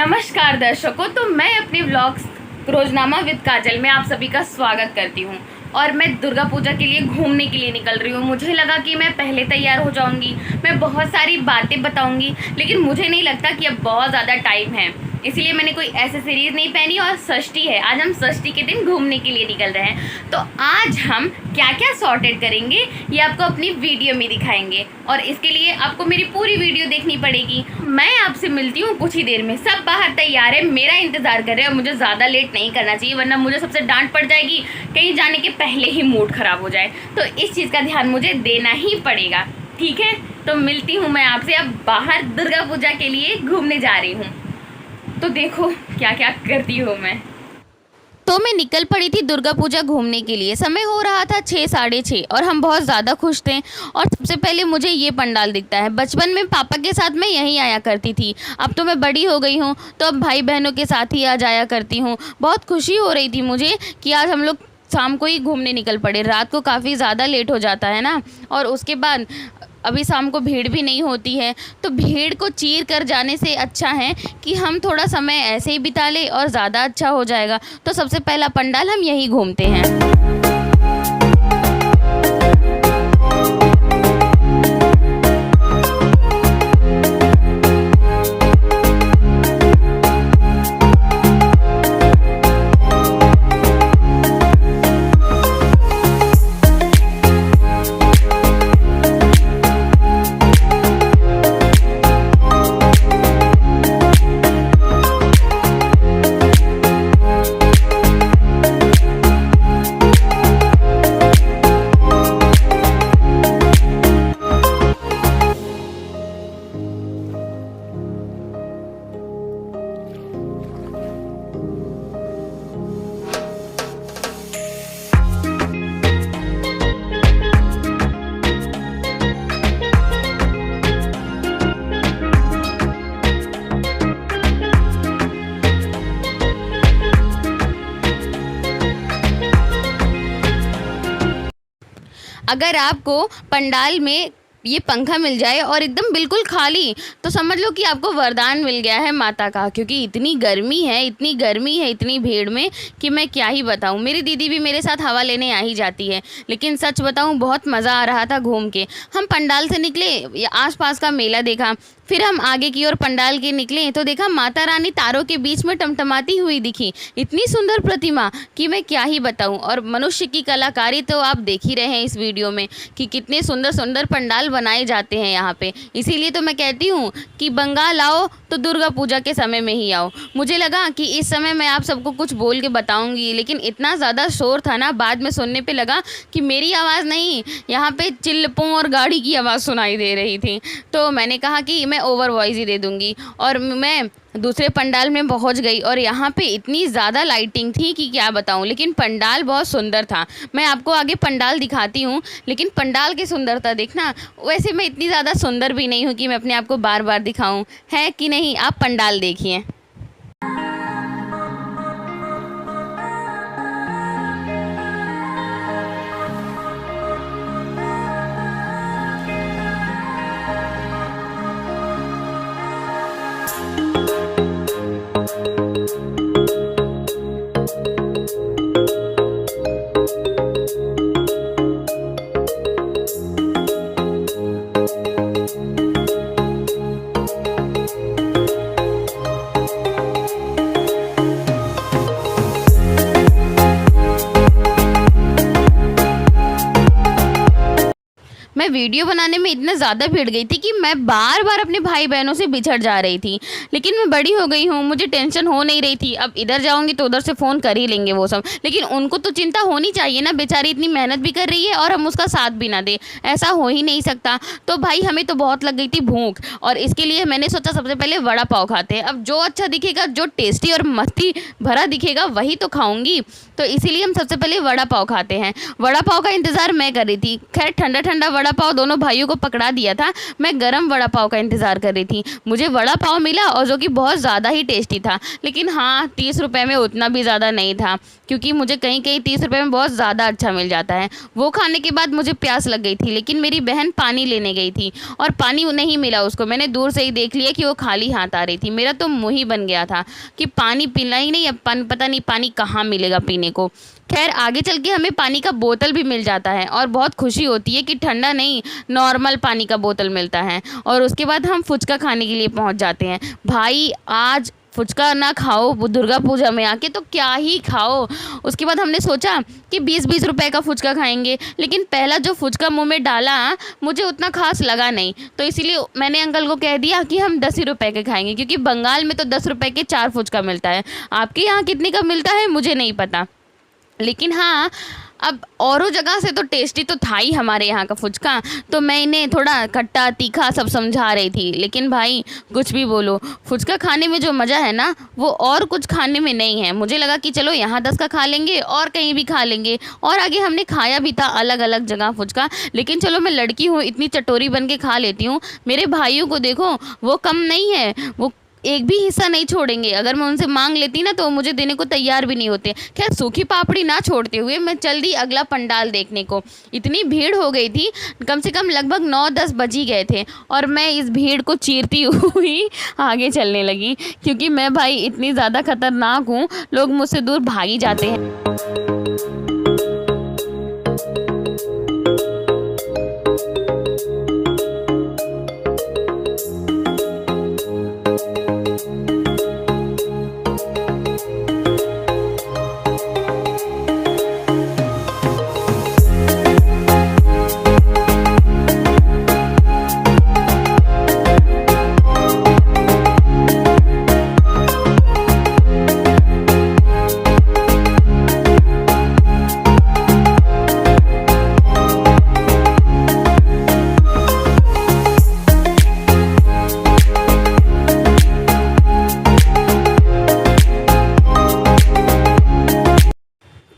नमस्कार दर्शकों, तो मैं अपने व्लॉग्स रोजनामा विद काजल में आप सभी का स्वागत करती हूँ। और मैं दुर्गा पूजा के लिए घूमने के लिए निकल रही हूँ। मुझे लगा कि मैं पहले तैयार हो जाऊँगी, मैं बहुत सारी बातें बताऊँगी, लेकिन मुझे नहीं लगता कि अब बहुत ज़्यादा टाइम है, इसलिए मैंने कोई एसेसरीज नहीं पहनी। और षष्ठी है, आज हम षष्ठी के दिन घूमने के लिए निकल रहे हैं। तो आज हम क्या क्या सॉर्टेड करेंगे ये आपको अपनी वीडियो में दिखाएंगे, और इसके लिए आपको मेरी पूरी वीडियो देखनी पड़ेगी। मैं आपसे मिलती हूँ कुछ ही देर में। सब बाहर तैयार है, मेरा इंतज़ार कर रहे हैं। मुझे ज़्यादा लेट नहीं करना चाहिए, वरना मुझे सबसे डांट पड़ जाएगी, कहीं जाने के पहले ही मूड ख़राब हो जाए। तो इस चीज़ का ध्यान मुझे देना ही पड़ेगा, ठीक है। तो मिलती हूँ मैं आपसे अब बाहर दुर्गा पूजा के लिए घूमने जा रही हूँ। तो देखो क्या क्या करती हूँ मैं। तो मैं निकल पड़ी थी दुर्गा पूजा घूमने के लिए। समय हो रहा था 6 साढ़े 6 और हम बहुत ज़्यादा खुश थे। और सबसे पहले मुझे ये पंडाल दिखता है। बचपन में पापा के साथ मैं यहीं आया करती थी, अब तो मैं बड़ी हो गई हूँ, तो अब भाई बहनों के साथ ही आ जाया करती हूँ। बहुत खुशी हो रही थी मुझे कि आज हम लोग शाम को ही घूमने निकल पड़े। रात को काफ़ी ज़्यादा लेट हो जाता है ना, और उसके बाद अभी शाम को भीड़ भी नहीं होती है। तो भीड़ को चीर कर जाने से अच्छा है कि हम थोड़ा समय ऐसे ही बिता लें और ज़्यादा अच्छा हो जाएगा। तो सबसे पहला पंडाल हम यहीं घूमते हैं। अगर आपको पंडाल में ये पंखा मिल जाए और एकदम बिल्कुल खाली, तो समझ लो कि आपको वरदान मिल गया है माता का। क्योंकि इतनी गर्मी है, इतनी गर्मी है इतनी भीड़ में कि मैं क्या ही बताऊँ। मेरी दीदी भी मेरे साथ हवा लेने आ ही जाती है। लेकिन सच बताऊँ, बहुत मज़ा आ रहा था घूम के। हम पंडाल से निकले, आसपास का मेला देखा, फिर हम आगे की ओर पंडाल के निकले तो देखा माता रानी तारों के बीच में टमटमाती हुई दिखी। इतनी सुंदर प्रतिमा कि मैं क्या ही बताऊं। और मनुष्य की कलाकारी तो आप देख ही रहे हैं इस वीडियो में कि कितने सुंदर सुंदर पंडाल बनाए जाते हैं यहाँ पे। इसीलिए तो मैं कहती हूँ कि बंगाल आओ तो दुर्गा पूजा के समय में ही आओ। मुझे लगा कि इस समय मैं आप सबको कुछ बोल के बताऊँगी, लेकिन इतना ज़्यादा शोर था ना, बाद में सुनने पर लगा कि मेरी आवाज़ नहीं, यहाँ पर चिल्लपों और गाड़ी की आवाज़ सुनाई दे रही थी। तो मैंने कहा कि मैं ओवर वॉइस ही दे दूंगी, और मैं दूसरे पंडाल में पहुंच गई। और यहाँ पे इतनी ज़्यादा लाइटिंग थी कि क्या बताऊं, लेकिन पंडाल बहुत सुंदर था। मैं आपको आगे पंडाल दिखाती हूँ, लेकिन पंडाल की सुंदरता देखना। वैसे मैं इतनी ज़्यादा सुंदर भी नहीं हूँ कि मैं अपने आप को बार बार दिखाऊँ, है कि नहीं। आप पंडाल देखिए। मैं वीडियो बनाने में इतना ज़्यादा भिड़ गई थी कि मैं बार बार अपने भाई बहनों से बिछड़ जा रही थी। लेकिन मैं बड़ी हो गई हूँ, मुझे टेंशन हो नहीं रही थी। अब इधर जाऊँगी तो उधर से फ़ोन कर ही लेंगे वो सब, लेकिन उनको तो चिंता होनी चाहिए ना। बेचारी इतनी मेहनत भी कर रही है और हम उसका साथ भी ना दे, ऐसा हो ही नहीं सकता। तो भाई हमें तो बहुत लग गई थी भूख, और इसके लिए मैंने सोचा सबसे पहले वड़ा पाव खाते हैं। अब जो अच्छा दिखेगा, जो टेस्टी और मस्ती भरा दिखेगा वही तो खाऊँगी। तो इसीलिए हम सबसे पहले वड़ा पाव खाते हैं। वड़ा पाव का इंतज़ार मैं कर रही थी। खैर ठंडा ठंडा वड़ा वड़ा पाव दोनों भाइयों को पकड़ा दिया था। मैं गरम वड़ा पाव का इंतज़ार कर रही थी। मुझे वड़ा पाव मिला और जो कि बहुत ज़्यादा ही टेस्टी था, लेकिन हाँ 30 रुपये में उतना भी ज़्यादा नहीं था, क्योंकि मुझे कहीं कहीं 30 रुपये में बहुत ज़्यादा अच्छा मिल जाता है। वो खाने के बाद मुझे प्यास लग गई थी, लेकिन मेरी बहन पानी लेने गई थी और पानी नहीं मिला उसको। मैंने दूर से ही देख लिया कि वो खाली हाथ आ रही थी। मेरा तो मुँह ही बन गया था कि पानी पीना ही नहीं, अब पता नहीं पानी कहाँ मिलेगा पीने को। खैर आगे चल के हमें पानी का बोतल भी मिल जाता है और बहुत खुशी होती है कि ठंडा नहीं, नॉर्मल पानी का बोतल मिलता है। और उसके बाद हम फुचका खाने के लिए पहुंच जाते हैं। भाई आज फुचका ना खाओ वो दुर्गा पूजा में आके तो क्या ही खाओ। उसके बाद हमने सोचा कि 20-20 रुपए का फुचका खाएंगे, लेकिन पहला जो फुचका मुंह में डाला मुझे उतना खास लगा नहीं, तो इसीलिए मैंने अंकल को कह दिया कि हम 10 ही रुपये के खाएंगे, क्योंकि बंगाल में तो 10 रुपये के 4 फुचका मिलता है। आपके यहाँ कितने का मिलता है मुझे नहीं पता, लेकिन हाँ अब औरों जगह से तो टेस्टी तो था ही हमारे यहाँ का फुचका। तो मैं इन्हें थोड़ा खट्टा तीखा सब समझा रही थी, लेकिन भाई कुछ भी बोलो, फुचका खाने में जो मज़ा है ना वो और कुछ खाने में नहीं है। मुझे लगा कि चलो यहाँ 10 का खा लेंगे और कहीं भी खा लेंगे, और आगे हमने खाया भी था अलग अलग जगह फुचका, लेकिन चलो मैं लड़की हूँ इतनी चटोरी बन के खा लेती हूँ। मेरे भाइयों को देखो वो कम नहीं है, वो एक भी हिस्सा नहीं छोड़ेंगे। अगर मैं उनसे मांग लेती ना तो मुझे देने को तैयार भी नहीं होते। खैर सूखी पापड़ी ना छोड़ते हुए मैं चल दी अगला पंडाल देखने को। इतनी भीड़ हो गई थी, कम से कम लगभग 9-10 बज ही गए थे, और मैं इस भीड़ को चीरती हुई आगे चलने लगी, क्योंकि मैं भाई इतनी ज़्यादा खतरनाक हूँ, लोग मुझसे दूर भाग ही जाते हैं।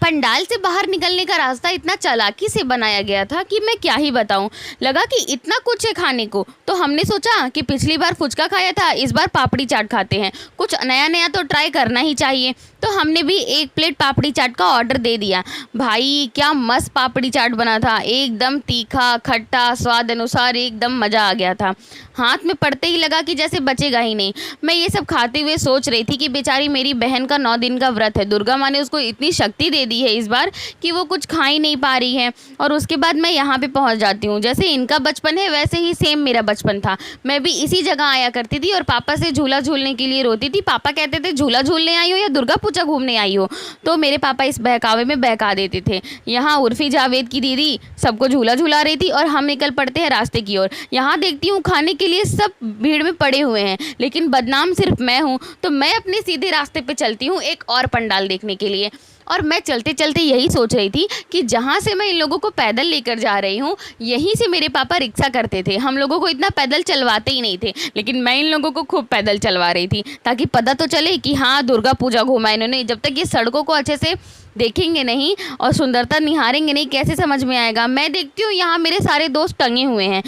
पंडाल से बाहर निकलने का रास्ता इतना चालाकी से बनाया गया था कि मैं क्या ही बताऊं। लगा कि इतना कुछ है खाने को, तो हमने सोचा कि पिछली बार फुचका खाया था, इस बार पापड़ी चाट खाते हैं, कुछ नया नया तो ट्राई करना ही चाहिए। तो हमने भी 1 प्लेट पापड़ी चाट का ऑर्डर दे दिया। भाई क्या मस्त पापड़ी चाट बना था, एकदम तीखा खट्टा, स्वाद अनुसार एकदम मज़ा आ गया था। हाथ में पड़ते ही लगा कि जैसे बचेगा ही नहीं। मैं ये सब खाते हुए सोच रही थी कि बेचारी मेरी बहन का 9 दिन का व्रत है, दुर्गा माँ ने उसको इतनी शक्ति दे दी है इस बार कि वो कुछ खा ही नहीं पा रही है। और उसके बाद मैं यहाँ पे पहुँच जाती हूँ। जैसे इनका बचपन है वैसे ही सेम मेरा बचपन था। मैं भी इसी जगह आया करती थी और पापा से झूला झूलने के लिए रोती थी। पापा कहते थे झूला झूलने आई हो या दुर्गा पूजा घूमने आई हो, तो मेरे पापा इस बहकावे में बहका देते थे। यहाँ उर्फी जावेद की दीदी सबको झूला झूला रही थी और हम निकल पड़ते हैं रास्ते की ओर। यहाँ देखती हूँ खाने के लिए सब भीड़ में पड़े हुए हैं, लेकिन बदनाम सिर्फ मैं हूँ। तो मैं अपने सीधे रास्ते पे चलती हूँ एक और पंडाल देखने के लिए। और मैं चलते चलते यही सोच रही थी कि जहाँ से मैं इन लोगों को पैदल लेकर जा रही हूँ, यहीं से मेरे पापा रिक्शा करते थे। हम लोगों को इतना पैदल चलवाते ही नहीं थे, लेकिन मैं इन लोगों को खूब पैदल चलवा रही थी, ताकि पता तो चले कि हाँ दुर्गा पूजा घूमा इन्होंने। जब तक ये सड़कों को अच्छे से देखेंगे नहीं और सुंदरता निहारेंगे नहीं, कैसे समझ में आएगा। मैं देखती हूँ यहाँ मेरे सारे दोस्त टंगे हुए हैं।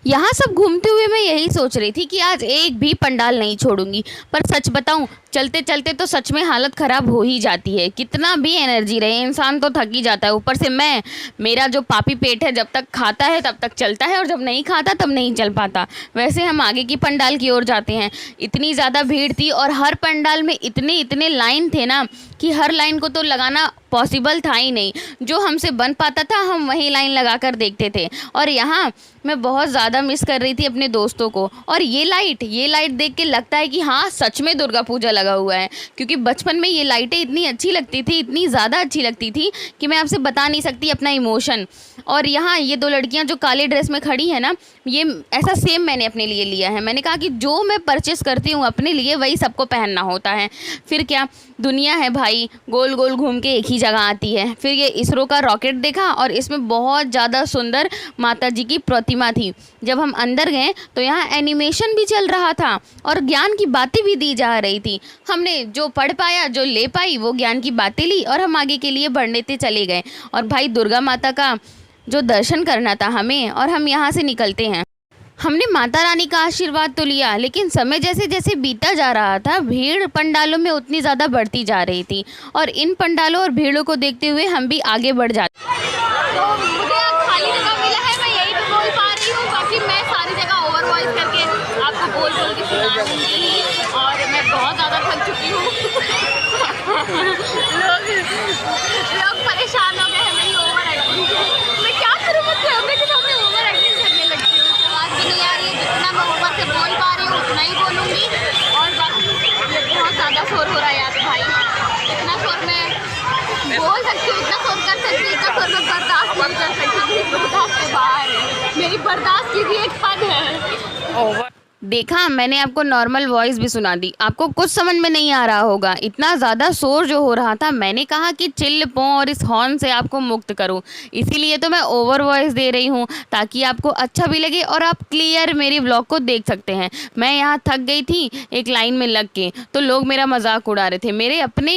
यहाँ सब घूमते हुए मैं यही सोच रही थी कि आज एक भी पंडाल नहीं छोड़ूंगी। पर सच बताऊँ, चलते चलते तो सच में हालत ख़राब हो ही जाती है। कितना भी एनर्जी रहे इंसान तो थक ही जाता है। ऊपर से मेरा जो पापी पेट है, जब तक खाता है तब तक चलता है और जब नहीं खाता तब नहीं चल पाता। वैसे हम आगे की पंडाल की ओर जाते हैं। इतनी ज़्यादा भीड़ थी और हर पंडाल में इतने लाइन थे ना कि हर लाइन को तो लगाना पॉसिबल था ही नहीं। जो हमसे बन पाता था हम वहीं लाइन लगा कर देखते थे। और यहाँ मैं बहुत ज़्यादा मिस कर रही थी अपने दोस्तों को। और ये लाइट देख के लगता है कि हाँ सच में दुर्गा पूजा लगा हुआ है, क्योंकि बचपन में ये लाइटें इतनी अच्छी लगती थी, इतनी ज़्यादा अच्छी लगती थी कि मैं आपसे बता नहीं सकती अपना इमोशन। और यहाँ ये 2 लड़कियाँ जो काले ड्रेस में खड़ी हैं ना, ये ऐसा सेम मैंने अपने लिए लिया है। मैंने कहा कि जो मैं परचेस करती हूँ अपने लिए वही सबको पहनना होता है। फिर क्या दुनिया है भाई, गोल गोल घूम के एक ही जगह आती है। फिर ये इसरो का रॉकेट देखा और इसमें बहुत ज़्यादा सुंदर माता जी की प्रतिमा थी। जब हम अंदर गए तो यहाँ एनिमेशन भी चल रहा था और ज्ञान की बातें भी दी जा रही थी। हमने जो पढ़ पाया, जो ले पाई, वो ज्ञान की बातें ली और हम आगे के लिए बढ़ते चले गए। और भाई दुर्गा माता का जो दर्शन करना था हमें, और हम यहाँ से निकलते हैं। हमने माता रानी का आशीर्वाद तो लिया, लेकिन समय जैसे जैसे बीता जा रहा था भीड़ पंडालों में उतनी ज़्यादा बढ़ती जा रही थी, और इन पंडालों और भीड़ों को देखते हुए हम भी आगे बढ़ जाते। तो मुझे अब खाली जगह मिला है, मैं यही पे बोल पा रही हूँ, बाकी मैं सारी जगह ओवर वॉइस करके आपको बोल बोल के सुना दूँगी, और मैं बहुत ज़्यादा थक चुकी हूँ। लोग परेशान हो गए हैं मेरी ओवर एक्टिंग से। मैं क्या करूँ, मैं कैमरे के सामने ओवर एक्टिंग करने लगती हूँ, बात भी नहीं आ रही है। जितना मैं ऊपर से बोल पा रही हूँ उतना ही बोलूँगी, और बाकी ये बहुत ज़्यादा शोर हो रहा है यार भाई। इतना शोर मैं बोल सकती हूँ, इतना शोर कर सकती हूँ, इतना शोर मैं बर्दाश्त नहीं कर सकती, मेरी बर्दाश्त के बाहर है, मेरी बर्दाश्त की भी एक हद है। देखा, मैंने आपको नॉर्मल वॉइस भी सुना दी, आपको कुछ समझ में नहीं आ रहा होगा। इतना ज़्यादा शोर जो हो रहा था, मैंने कहा कि चिल्ल पो और इस हॉर्न से आपको मुक्त करूं, इसीलिए तो मैं ओवर वॉइस दे रही हूं, ताकि आपको अच्छा भी लगे और आप क्लियर मेरी व्लॉग को देख सकते हैं। मैं यहाँ थक गई थी एक लाइन में लग के, तो लोग मेरा मजाक उड़ा रहे थे। मेरे अपने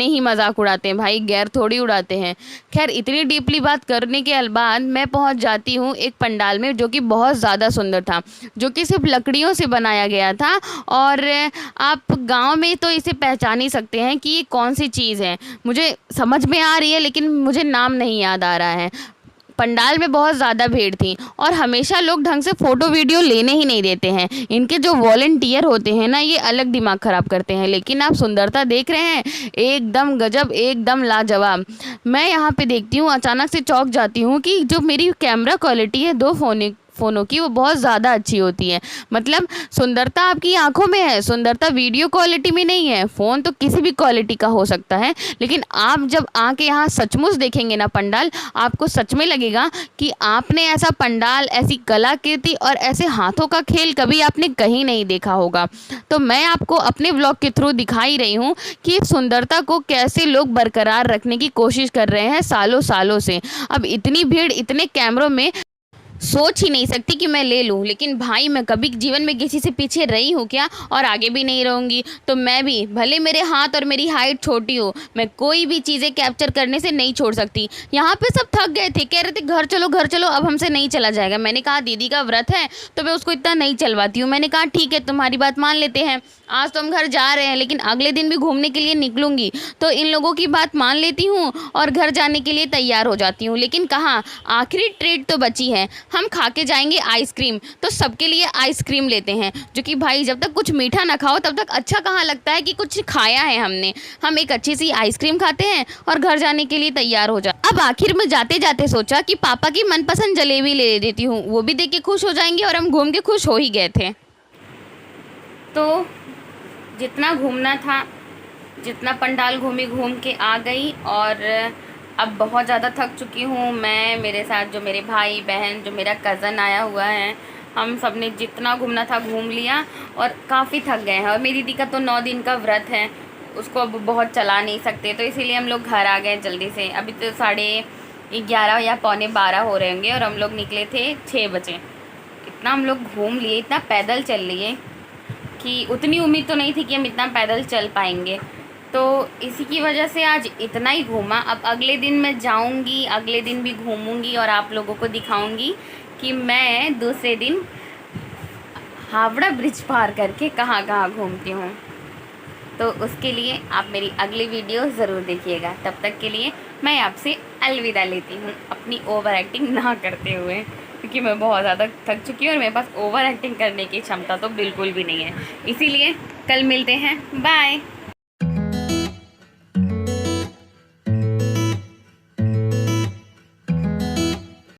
ही मजाक उड़ाते हैं भाई, गैर थोड़ी उड़ाते हैं। खैर, इतनी डीपली बात करने के बाद मैं पहुँच जाती हूँ एक पंडाल में, जो कि बहुत ज़्यादा सुंदर था, जो कि सिर्फ लकड़ियों से बनाया गया था, और आप गांव में तो इसे पहचान ही सकते हैं कि ये कौन सी चीज़ है। मुझे समझ में आ रही है, लेकिन मुझे नाम नहीं याद आ रहा है। पंडाल में बहुत ज़्यादा भीड़ थी, और हमेशा लोग ढंग से फ़ोटो वीडियो लेने ही नहीं देते हैं। इनके जो वॉलंटियर होते हैं ना, ये अलग दिमाग ख़राब करते हैं। लेकिन आप सुंदरता देख रहे हैं, एकदम गजब, एकदम लाजवाब। मैं यहाँ पे देखती हूँ, अचानक से चौंक जाती हूँ कि जो मेरी कैमरा क्वालिटी है दो फ़ोनों की, वो बहुत ज़्यादा अच्छी होती है। मतलब सुंदरता आपकी आंखों में है, सुंदरता वीडियो क्वालिटी में नहीं है। फ़ोन तो किसी भी क्वालिटी का हो सकता है, लेकिन आप जब आके यहाँ सचमुच देखेंगे ना पंडाल, आपको सच में लगेगा कि आपने ऐसा पंडाल, ऐसी कलाकृति और ऐसे हाथों का खेल कभी आपने कहीं नहीं देखा होगा। तो मैं आपको अपने व्लॉग के थ्रू दिखा ही रही हूँ कि सुंदरता को कैसे लोग बरकरार रखने की कोशिश कर रहे हैं सालों सालों से। अब इतनी भीड़, इतने कैमरों में सोच ही नहीं सकती कि मैं ले लूँ, लेकिन भाई मैं कभी जीवन में किसी से पीछे रही हूँ क्या, और आगे भी नहीं रहूँगी। तो मैं भी, भले मेरे हाथ और मेरी हाइट छोटी हो, मैं कोई भी चीज़ें कैप्चर करने से नहीं छोड़ सकती। यहाँ पे सब थक गए थे, कह रहे थे घर चलो घर चलो, अब हमसे नहीं चला जाएगा। मैंने कहा दीदी का व्रत है तो मैं उसको इतना नहीं चलवाती हूँ। मैंने कहा ठीक है, तुम्हारी बात मान लेते हैं, आज तो हम घर जा रहे हैं, लेकिन अगले दिन भी घूमने के लिए निकलूँगी, तो इन लोगों की बात मान लेती हूँ और घर जाने के लिए तैयार हो जाती हूँ। लेकिन कहाँ, आखिरी ट्रीट तो बची है, हम खा के जाएंगे आइसक्रीम। तो सबके लिए आइसक्रीम लेते हैं, जो कि भाई जब तक कुछ मीठा ना खाओ तब तक अच्छा कहाँ लगता है कि कुछ खाया है हमने। हम एक अच्छी सी आइसक्रीम खाते हैं और घर जाने के लिए तैयार हो जाते। अब आखिर में जाते जाते सोचा कि पापा की मनपसंद जलेबी ले देती हूँ, वो भी देख के खुश हो जाएंगे, और हम घूम के खुश हो ही गए थे। तो जितना घूमना था, जितना पंडाल घूमी, घूम के आ गई, और अब बहुत ज़्यादा थक चुकी हूँ मैं। मेरे साथ जो मेरे भाई बहन, जो मेरा कज़न आया हुआ है, हम सब ने जितना घूमना था घूम लिया, और काफ़ी थक गए हैं। और मेरी दीदी का तो 9 दिन का व्रत है, उसको अब बहुत चला नहीं सकते, तो इसीलिए हम लोग घर आ गए जल्दी से। अभी तो 11:30 या 11:45 हो रहे होंगे, और हम लोग निकले थे 6 बजे। इतना हम लोग घूम लिए, इतना पैदल चल लिए कि उतनी उम्मीद तो नहीं थी कि हम इतना पैदल चल पाएंगे। तो इसी की वजह से आज इतना ही घूमा। अब अगले दिन मैं जाऊंगी, अगले दिन भी घूमूंगी, और आप लोगों को दिखाऊंगी कि मैं दूसरे दिन हावड़ा ब्रिज पार करके कहाँ कहाँ घूमती हूँ। तो उसके लिए आप मेरी अगली वीडियो ज़रूर देखिएगा। तब तक के लिए मैं आपसे अलविदा लेती हूँ, अपनी ओवर एक्टिंग ना करते हुए, क्योंकि मैं बहुत ज़्यादा थक चुकी हूँ और मेरे पास ओवर एक्टिंग करने की क्षमता तो बिल्कुल भी नहीं है। इसीलिए कल मिलते हैं, बाय।